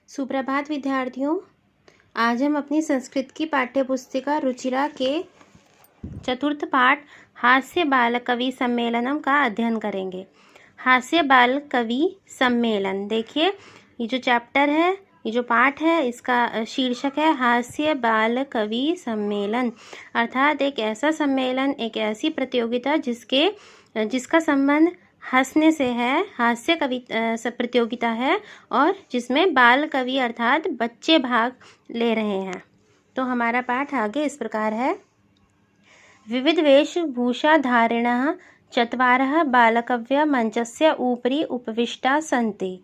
सुप्रभात विद्यार्थियों। आज हम अपनी संस्कृत की पाठ्य पुस्तिका रुचिरा के चतुर्थ पाठ हास्य बाल कवि सम्मेलनम का अध्ययन करेंगे। हास्य बाल कवि सम्मेलन, देखिए ये जो चैप्टर है, ये जो पाठ है, इसका शीर्षक है हास्य बाल कवि सम्मेलन। अर्थात एक ऐसा सम्मेलन, एक ऐसी प्रतियोगिता जिसका संबंध हंसने से है, हास्य कवि प्रतियोगिता है और जिसमें बाल कवि अर्थात बच्चे भाग ले रहे हैं। तो हमारा पाठ आगे इस प्रकार है। विविध वेशभूषाधारिणः चत्वारः बालकव्य मंचस्य उपरि उपविष्टा सन्ति।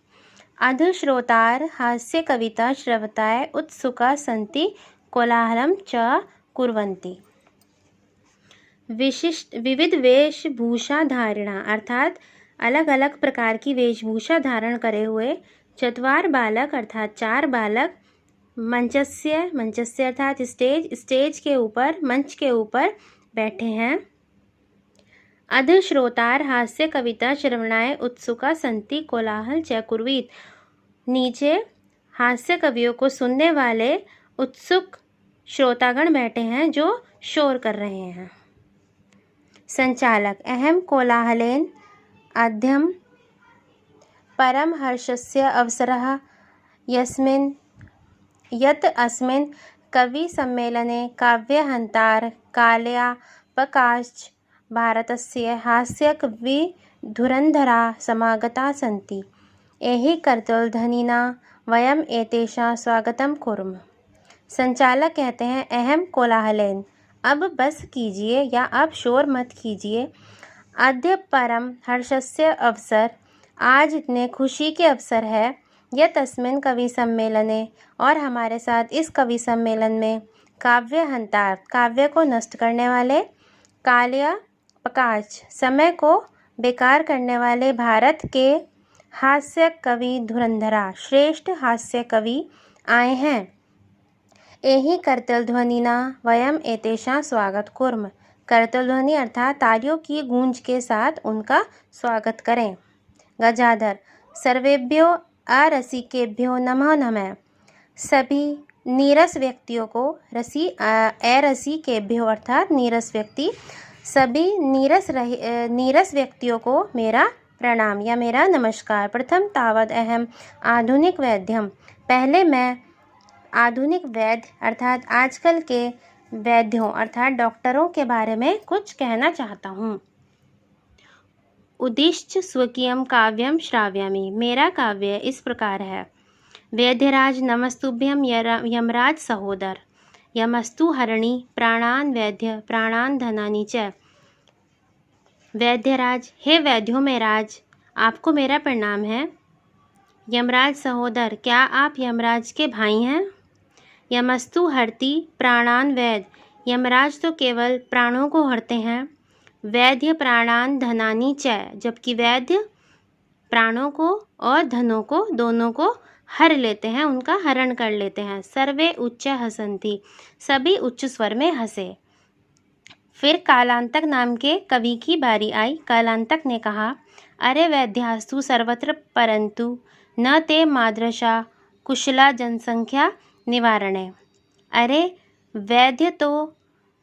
अधश्रोतार हास्य कविता श्रवताय उत्सुका सन्ति, कोलाहलं च कुर्वन्ति। विविध वेशभूषा धारणा अर्थात अलग अलग प्रकार की वेशभूषा धारण करे हुए चत्वार बालक अर्थात चार बालक मंचस्य अर्थात स्टेज के ऊपर, मंच के ऊपर बैठे हैं। अधश्रोतार हास्य कविता श्रवणाय उत्सुका सन्ति, कोलाहल च कुर्वीत। नीचे हास्य कवियों को सुनने वाले उत्सुक श्रोतागण बैठे हैं जो शोर कर रहे हैं। संचालक अहम कोलाहलेन आद्यम परम हर्षस्य अवसरः यत् अस्मिन् कवि सम्मेलने काव्यहन्तार कालयापकाश्च भारतस्य हास्य कवि धुरन्धरा समागता सन्ति। एहि करतलध्वनिना वयम एतेषां स्वागतं कुर्मः। संचालक कहते हैं अहम कोलाहलेन, अब बस कीजिए या अब शोर मत कीजिए। अद्य परम हर्षस्य अवसर, आज इतने खुशी के अवसर है। यह तस्मिन कवि सम्मेलने, और हमारे साथ इस कवि सम्मेलन में काव्य हंतार, काव्य को नष्ट करने वाले, कालिया पकाच, समय को बेकार करने वाले भारत के हास्य कवि धुरंधरा, श्रेष्ठ हास्य कवि आए हैं। एहि करतलध्वनिना वयम एतेषां स्वागत कुर्म, करतलध्वनि अर्थात तालियों की गूंज के साथ उनका स्वागत करें। गजाधर सर्वेभ्यो अरसिकेभ्यो नमो नमः। सभी नीरस व्यक्तियों को, अरसिकेभ्यो अर्थात नीरस व्यक्ति, सभी नीरस व्यक्तियों को मेरा प्रणाम या मेरा नमस्कार। प्रथम तावद अहम आधुनिक वैद्यम, पहले मैं आधुनिक वैद्य अर्थात आजकल के वैद्यों अर्थात डॉक्टरों के बारे में कुछ कहना चाहता हूँ। उदिश्च स्वकीयम काव्यम श्राव्यामि, मेरा काव्य इस प्रकार है। वैद्यराज नमस्तुभ्यम यमराज सहोदर, यमस्तु हरणी प्राणान वैद्य प्राणान धनानि च। वैद्यराज, हे वैद्यों में राज, आपको मेरा प्रणाम है। यमराज सहोदर, क्या आप यमराज के भाई हैं। यमस्तु हरति प्राणान वैद्य, यमराज तो केवल प्राणों को हरते हैं। वैद्य प्राणान धनानि च, जबकि वैद्य प्राणों को और धनों को, दोनों को हर लेते हैं, उनका हरण कर लेते हैं। सर्वे उच्च हसंती, सभी उच्च स्वर में हंसे। फिर कालांतक नाम के कवि की बारी आई। कालांतक ने कहा, अरे वैद्यास्तु सर्वत्र परंतु न ते मादृशा कुशला जनसंख्या निवारणे। अरे वैद्य तो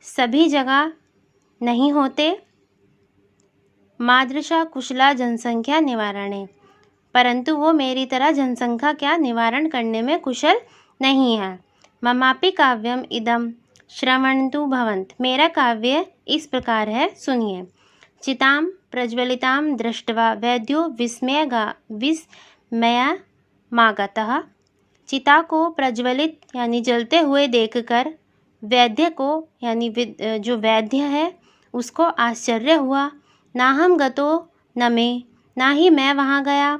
सभी जगह नहीं होते, मादृशा कुशला जनसंख्या निवारणे, परंतु वो मेरी तरह जनसंख्या क्या निवारण करने में कुशल नहीं है। ममापि काव्यम इदम श्रवन्तु भवन्त, मेरा काव्य इस प्रकार है, सुनिए। चितां प्रज्वलितां दृष्ट्वा वैद्यो विस्मयमागतः, चिता को प्रज्वलित यानी जलते हुए देखकर वैद्य को यानी जो वैद्य है उसको आश्चर्य हुआ। नाहम गतो न मे, ना ही मैं वहाँ गया।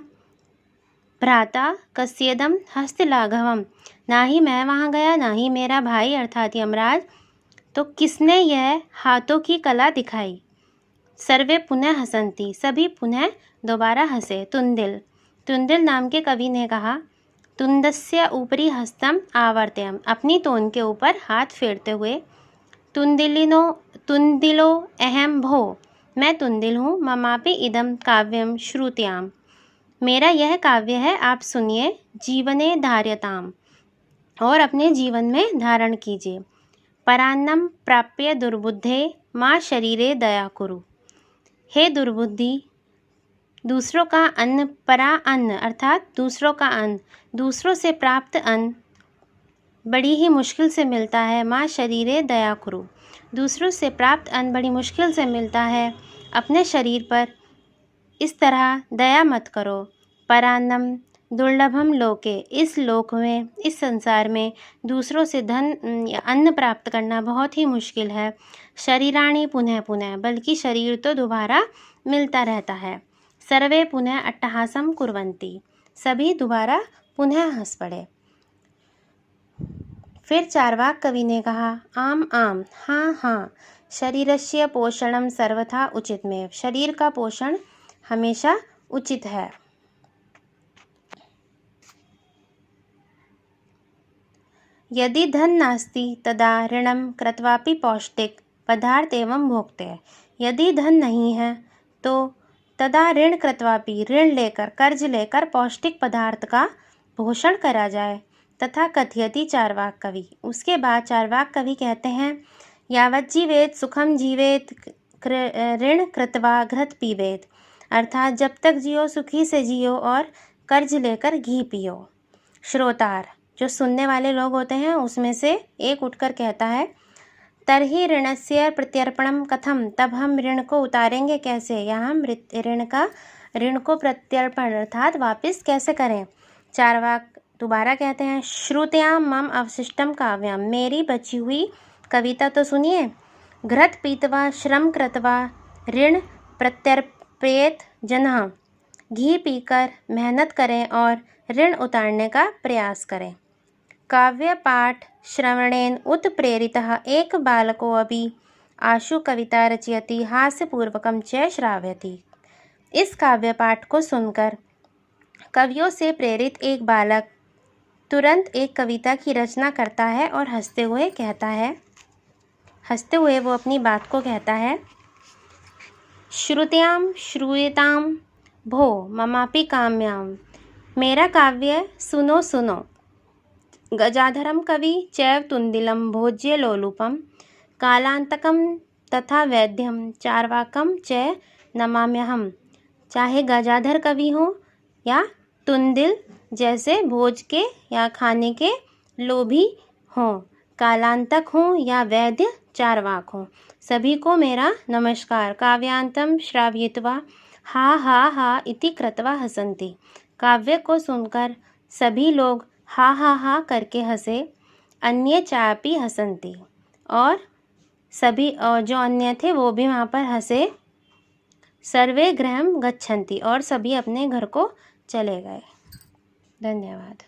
भ्राता कस्येदम हस्तलाघवम, ना ही मैं वहाँ गया, ना ही मेरा भाई अर्थात यमराज, तो किसने यह हाथों की कला दिखाई। सर्वे पुनः हसंती, सभी पुनः दोबारा हंसे। तुंदिल नाम के कवि ने कहा, तुंदस्य ऊपरी हस्तम आवर्तयम, अपनी तोन के ऊपर हाथ फेरते हुए। तुंदिलो अहम भो, मैं तुंदिल हूँ। ममापि इदम काव्यम श्रुत्याम, मेरा यह काव्य है, आप सुनिए। जीवने धार्यताम, और अपने जीवन में धारण कीजिए। परान्नम प्राप्य दुर्बुद्धे माँ शरीरे दया कुरु। हे दुर्बुद्धि, दूसरों का अन्न, परा अन्न अर्थात दूसरों का अन्न, दूसरों से प्राप्त अन्न बड़ी ही मुश्किल से मिलता है। माँ शरीरे दया कुरु, दूसरों से प्राप्त अन्न बड़ी मुश्किल से मिलता है, अपने शरीर पर इस तरह दया मत करो। परान्नम दुर्लभम लोके, इस लोक में, इस संसार में दूसरों से धन अन्न प्राप्त करना बहुत ही मुश्किल है। शरीराणि पुनः पुनः, बल्कि शरीर तो दोबारा मिलता रहता है। सर्वे पुनः अट्टहासम कुर्वन्ति, सभी दोबारा पुनः हंस पड़े। फिर चार्वाक कवि ने कहा, आम आम, हाँ हाँ, शरीरस्य पोषणम सर्वथा उचितमेव, शरीर का पोषण हमेशा उचित है। यदि धन नास्ति तदा ऋणम कृत्वापि पौष्टिक पदार्थ एवं भोक्ते, यदि धन नहीं है तो तदा ऋण कृत्वापि, ऋण लेकर, कर्ज लेकर पौष्टिक पदार्थ का पोषण करा जाए। तथा कथयति चार्वाक कवि, उसके बाद चार्वाक कवि कहते हैं, यावत जीवेत सुखम जीवेत ऋण कृत्वा घृत पीवेत, अर्थात जब तक जियो सुखी से जियो और कर्ज लेकर घी पियो। श्रोतार, जो सुनने वाले लोग होते हैं, उसमें से एक उठकर कहता है, तरहि ऋणस्य प्रत्यर्पणम कथम, तब हम ऋण को उतारेंगे कैसे, या हम ऋण को प्रत्यर्पण अर्थात वापस कैसे करें। चार्वाक दोबारा कहते हैं, श्रुत्याम मम अवशिष्टम काव्यम, मेरी बची हुई कविता तो सुनिए। घृत पीतवा श्रम कृत्वा ऋण प्रत्यर्पयेत जनः, घी पीकर मेहनत करें और ऋण उतारने का प्रयास करें। काव्य पाठ श्रवणेन उत प्रेरितः एक बालको अपि आशु कविता रचयति हास्यपूर्वकम च श्रावयति। इस काव्य पाठ को सुनकर कवियों से प्रेरित एक बालक तुरंत एक कविता की रचना करता है और हंसते हुए वो अपनी बात को कहता है, श्रुत्याम श्रूयताम भो ममापि काम्याम, मेरा काव्य सुनो सुनो। गजाधरम कवि चैव तुंदिलम भोज्य लोलुपम, कालांतकम तथा वैद्यम चार्वाकम च नमाम्यहम। चाहे गजाधर कवि हो या तुंदिल जैसे भोज के या खाने के लोभी हों, कालांतक हों या वैद्य चार्वाक हों, सभी को मेरा नमस्कार। काव्यांतम श्रावयित्वा हा हा हा इति कृत्वा हसन्ति, काव्य को सुनकर सभी लोग हा हा हा करके हंसे। अन्ये चापि हसन्ति, और सभी जो अन्य थे वो भी वहाँ पर हंसे। सर्वे गृहं गच्छन्ति, और सभी अपने घर को चले गए। धन्यवाद।